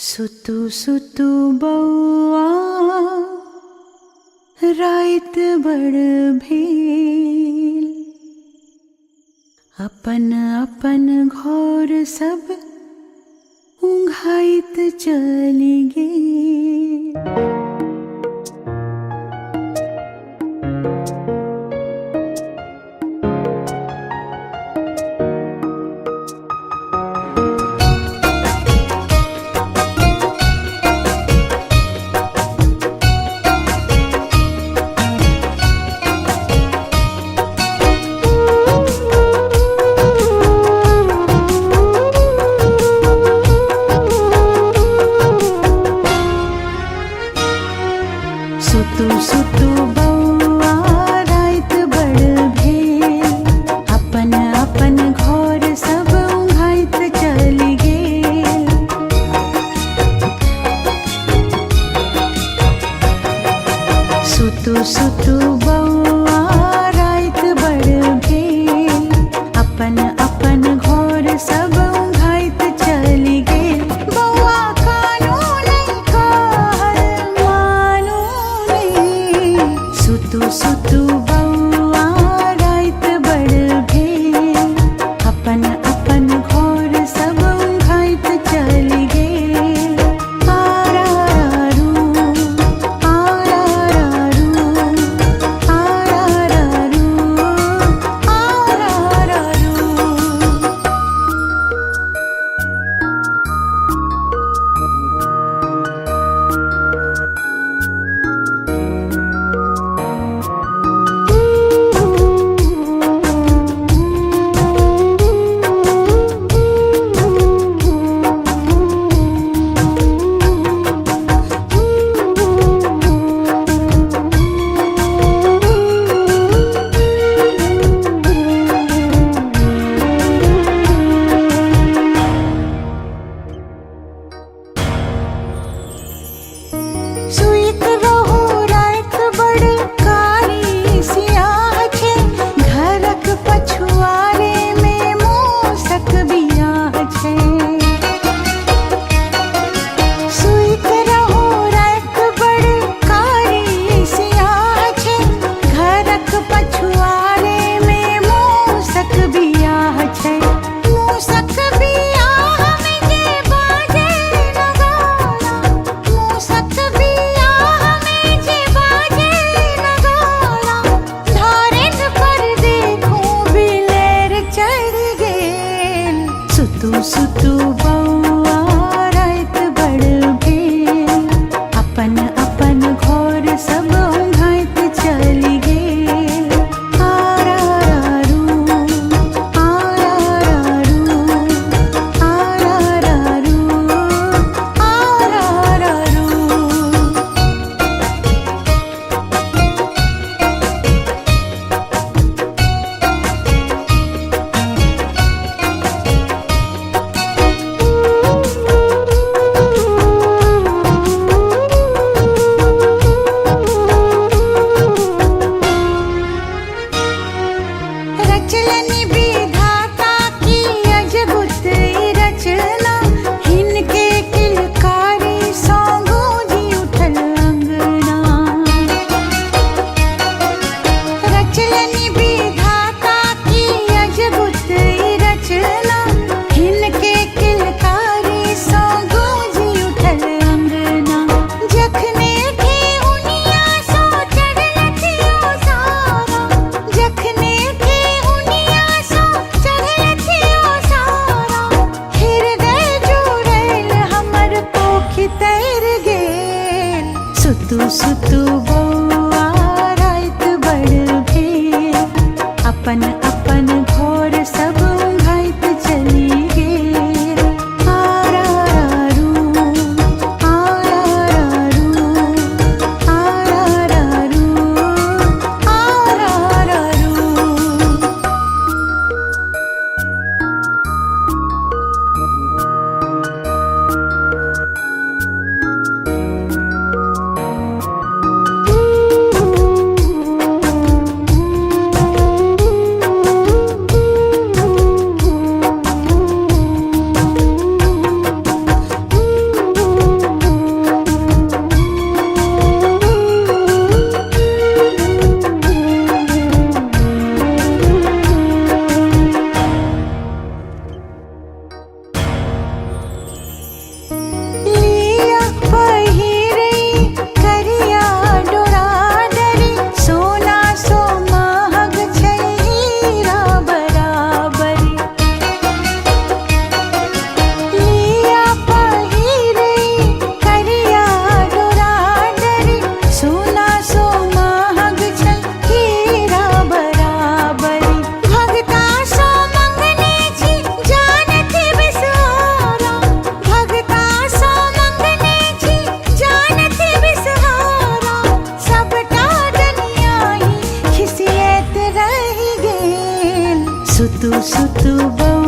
सुतु सुतु बौआ राइत बड़ भेल, अपन अपन घर सब उंघाइत चलि गेल। सुतु सुतु बौआ राइत बड़ भेल, अपन अपन घर सब उंघाइत चलि गेल। सुतु सुतु बौआ राइत बड़ भेल, अपन अपन घर सब उंघाइत चलि गेल। बौआ कानू नहीं कहल मानू नहीं, सुतु सुतु बौआ राइत बड़ भेल, अपन अपन घर सब उंघाइत चलि गेल। आरारू आरारू आरारू आरारू। सुइत रहू राइत बड़ कारी सियाह छे, घरक पछुआरे में मूसक बियाह छे। सुइत रहू राइत बड़ कारी सियाह छे, घरक पछुआरे में मूसक बियाह छे। मूसक बियाह में जे बाजे नगाड़ा, मूसक बियाह में जे बाजे नगाड़ा, धारेन पर देखूं बिलेर चढ़ गेल। सुतु सुतु बौआ राइत बड़ भेल, अपन अपन घर सब उंघाइत चलि गेल। आरारू आरारू आरारू आरारू। रचलनि विधाता की अजगुत रचना, हिनके किलकारी सौ गूंजी उठल अंगना। रचलनि विधाता की अजगुत रचना, हिनके किलकारी सौ गूंजी उठल अंगना। जखने थे उनिया सो चढ़ल थियो सारा, जखने थे उनिया सो चढ़ल थियो सारा, हृदय जुड़ैल हमर पोखि तैर गेल। सुतु सुतु बौआ राइत बड़ भेल, अपन अपन घर सब उंघाइत चलि गेल। आरारू आरारू आरारू आरारू। सुतु सुतु बौ